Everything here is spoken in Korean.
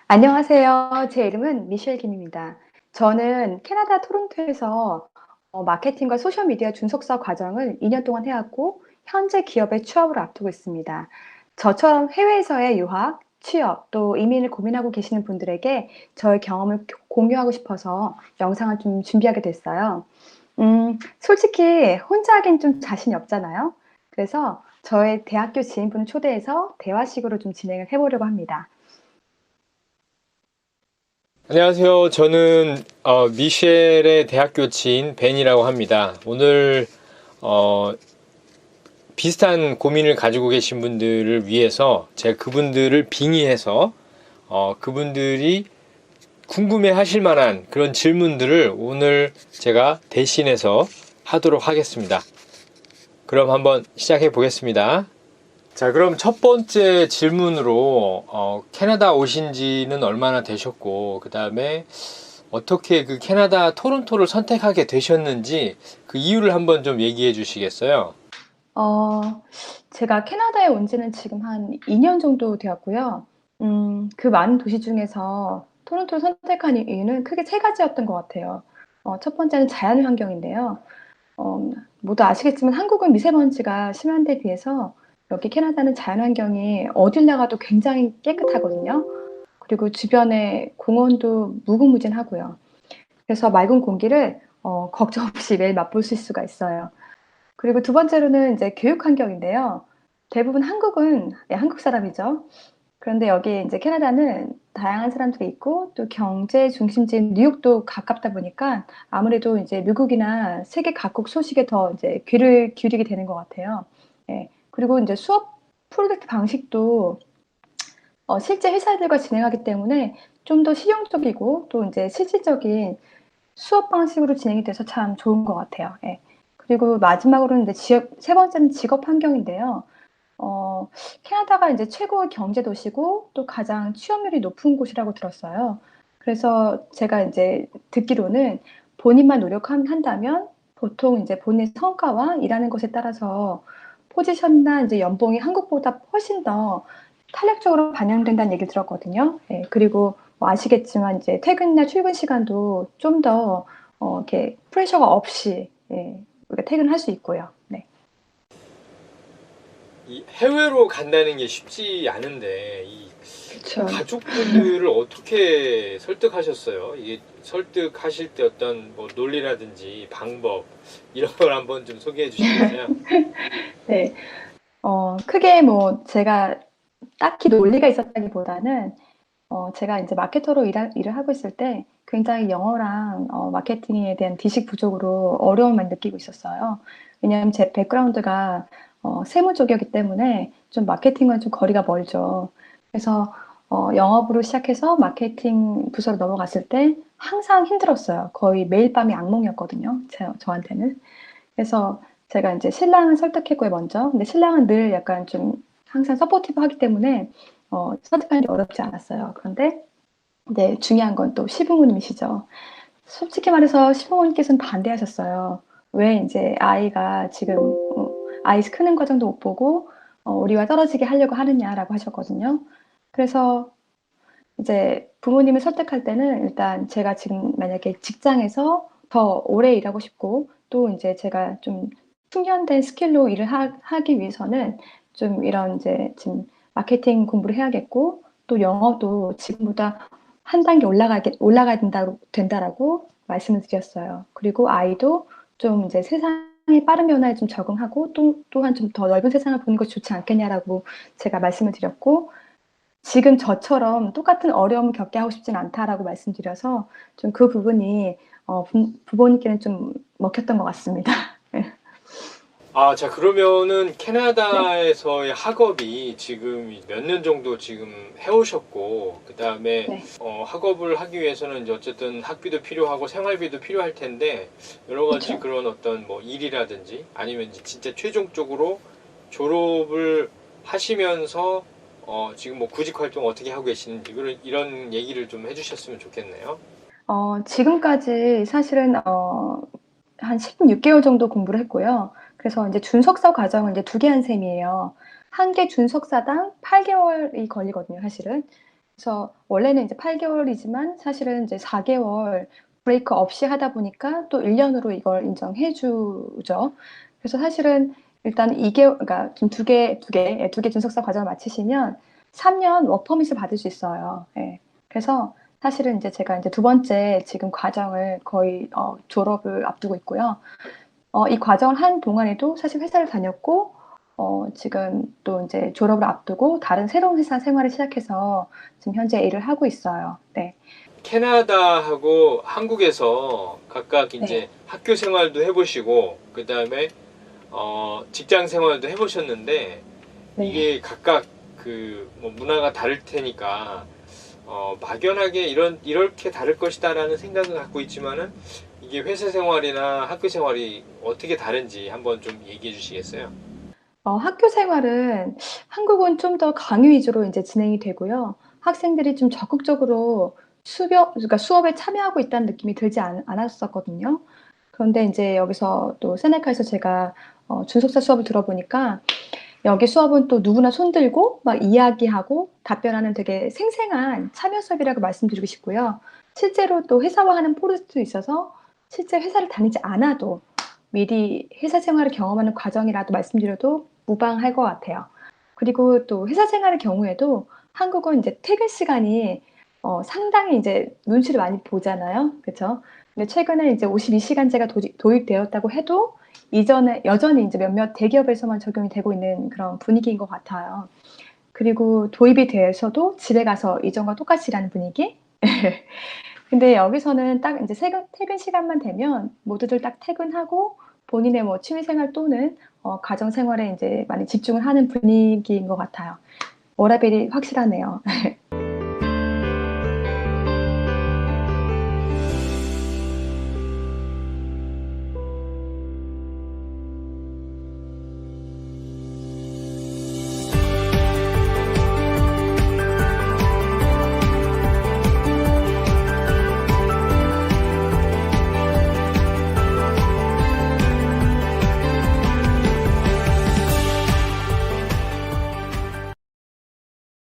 안녕하세요. 제 이름은 미셸 김입니다. 저는 캐나다 토론토에서 마케팅과 소셜미디어 준석사 과정을 2년 동안 해왔고 현재 기업의 취업을 앞두고 있습니다. 저처럼 해외에서의 유학, 취업, 또 이민을 고민하고 계시는 분들에게 저의 경험을 공유하고 싶어서 영상을 좀 준비하게 됐어요. 솔직히 혼자 하긴 좀 자신이 없잖아요. 그래서 저의 대학교 지인분을 초대해서 대화식으로 좀 진행을 해보려고 합니다. 안녕하세요. 저는 미셸의 대학교 지인 벤이라고 합니다. 오늘 어, 비슷한 고민을 가지고 계신 분들을 위해서 제가 그분들을 빙의해서 그분들이 궁금해 하실 만한 그런 질문들을 오늘 제가 대신해서 하도록 하겠습니다. 그럼 한번 시작해 보겠습니다. 자, 그럼 첫 번째 질문으로 캐나다 오신 지는 얼마나 되셨고, 그 다음에 어떻게 그 캐나다 토론토를 선택하게 되셨는지 그 이유를 한번 좀 얘기해 주시겠어요? 어, 제가 캐나다에 온 지는 지금 한 2년 정도 되었고요. 그 많은 도시 중에서 토론토를 선택한 이유는 크게 세 가지였던 것 같아요. 첫 번째는 자연 환경인데요. 모두 아시겠지만 한국은 미세먼지가 심한 데 비해서 여기 캐나다는 자연 환경이 어딜 나가도 굉장히 깨끗하거든요. 그리고 주변에 공원도 무궁무진하고요. 그래서 맑은 공기를 걱정 없이 매일 맛볼 수가 있어요. 그리고 두 번째로는 이제 교육 환경인데요. 대부분 한국은 한국 사람이죠. 그런데 여기 이제 캐나다는 다양한 사람들이 있고 또 경제 중심지인 뉴욕도 가깝다 보니까 아무래도 이제 미국이나 세계 각국 소식에 더 이제 귀를 기울이게 되는 것 같아요. 예. 그리고 이제 수업 프로젝트 방식도 실제 회사들과 진행하기 때문에 좀 더 실용적이고 또 이제 실질적인 수업 방식으로 진행이 돼서 참 좋은 것 같아요. 예. 그리고 마지막으로는 이제 세 번째는 직업 환경인데요. 어, 캐나다가 이제 최고의 경제 도시고 또 가장 취업률이 높은 곳이라고 들었어요. 그래서 제가 이제 듣기로는 본인만 노력한다면 보통 이제 본인 성과와 일하는 것에 따라서 포지션이나 이제 연봉이 한국보다 훨씬 더 탄력적으로 반영된다는 얘기를 들었거든요. 예, 그리고 뭐 아시겠지만 이제 퇴근이나 출근 시간도 좀 더 이렇게 프레셔가 없이 우리가 퇴근할 수 있고요. 네. 이 해외로 간다는 게 쉽지 않은데 이 그렇죠. 가족분들을 어떻게 설득하셨어요? 이게 설득하실 때 어떤 뭐 논리라든지 방법 이런 걸 한번 좀 소개해 주시겠어요? 네. 크게 뭐 제가 딱히 논리가 있었다기보다는 제가 이제 마케터로 일을 하고 있을 때 굉장히 영어랑 마케팅에 대한 지식 부족으로 어려움을 느끼고 있었어요. 왜냐하면 제 백그라운드가 세무 쪽이었기 때문에 좀 마케팅은 좀 거리가 멀죠. 그래서 영업으로 시작해서 마케팅 부서로 넘어갔을 때 항상 힘들었어요. 거의 매일 밤이 악몽이었거든요. 저한테는. 그래서 제가 이제 신랑을 설득했고요, 먼저. 근데 신랑은 늘 약간 좀 항상 서포티브 하기 때문에 설득하는 게 어렵지 않았어요. 그런데 네, 중요한 건 또 시부모님이시죠. 솔직히 말해서 시부모님께서는 반대하셨어요. 왜 이제 아이가 지금 아이 크는 과정도 못 보고 우리와 떨어지게 하려고 하느냐라고 하셨거든요. 그래서 이제 부모님을 설득할 때는 일단 제가 지금 만약에 직장에서 더 오래 일하고 싶고 또 이제 제가 좀 숙련된 스킬로 일을 하기 위해서는 좀 이런 이제 지금 마케팅 공부를 해야겠고 또 영어도 지금보다 한 단계 올라가야 된다라고 말씀을 드렸어요. 그리고 아이도 좀 이제 세상의 빠른 변화에 좀 적응하고 또한 좀 더 넓은 세상을 보는 것이 좋지 않겠냐라고 제가 말씀을 드렸고 지금 저처럼 똑같은 어려움을 겪게 하고 싶진 않다라고 말씀드려서 좀 그 부분이 부모님께는 좀 먹혔던 것 같습니다. 네. 아, 자, 그러면은 네. 캐나다에서의 학업이 지금 몇 년 정도 지금 해오셨고, 그 다음에 네. 학업을 하기 위해서는 이제 어쨌든 학비도 필요하고 생활비도 필요할 텐데, 여러 가지 그쵸. 그런 어떤 뭐 일이라든지 아니면 이제 진짜 최종적으로 졸업을 하시면서 지금 뭐 구직 활동 어떻게 하고 계시는지 이런 얘기를 좀 해주셨으면 좋겠네요. 지금까지 사실은 한 16개월 정도 공부를 했고요. 그래서 이제 준석사 과정을 이제 두 개 한 셈이에요. 한 개 준석사당 8개월이 걸리거든요, 사실은. 그래서 원래는 이제 8개월이지만 사실은 이제 4개월 브레이크 없이 하다 보니까 또 1년으로 이걸 인정해 주죠. 그래서 사실은 일단 2개월, 그러니까 좀 두 개 준속사 과정을 마치시면 3년 워크퍼밋을 받을 수 있어요. 예. 그래서 사실은 이제 제가 이제 두 번째 지금 과정을 거의 졸업을 앞두고 있고요. 이 과정을 한 동안에도 사실 회사를 다녔고, 지금 또 이제 졸업을 앞두고 다른 새로운 회사 생활을 시작해서 지금 현재 일을 하고 있어요. 네. 캐나다하고 한국에서 각각 이제 네. 학교 생활도 해보시고, 그 다음에 직장 생활도 해보셨는데, 네. 이게 각각 그 뭐 문화가 다를 테니까, 막연하게 이렇게 다를 것이다라는 생각은 갖고 있지만은, 이게 회사 생활이나 학교 생활이 어떻게 다른지 한번 좀 얘기해 주시겠어요? 학교 생활은 한국은 좀 더 강의 위주로 이제 진행이 되고요. 학생들이 좀 적극적으로 그러니까 수업에 참여하고 있다는 느낌이 들지 않았었거든요. 그런데 이제 여기서 또 세네카에서 제가 준속사 수업을 들어보니까 여기 수업은 또 누구나 손들고 막 이야기하고 답변하는 되게 생생한 참여 수업이라고 말씀드리고 싶고요. 실제로 또 회사화하는 포르도 있어서 실제 회사를 다니지 않아도 미리 회사 생활을 경험하는 과정이라도 말씀드려도 무방할 것 같아요. 그리고 또 회사 생활의 경우에도 한국은 이제 퇴근 시간이 상당히 이제 눈치를 많이 보잖아요. 그렇죠? 근데 최근에 이제 52시간제가 도입되었다고 해도 이전에 여전히 이제 몇몇 대기업에서만 적용이 되고 있는 그런 분위기인 것 같아요. 그리고 도입이 돼서도 집에 가서 이전과 똑같이 일하는 분위기? 근데 여기서는 딱 이제 퇴근 시간만 되면 모두들 딱 퇴근하고 본인의 뭐 취미 생활 또는 가정 생활에 이제 많이 집중을 하는 분위기인 것 같아요. 워라밸이 확실하네요.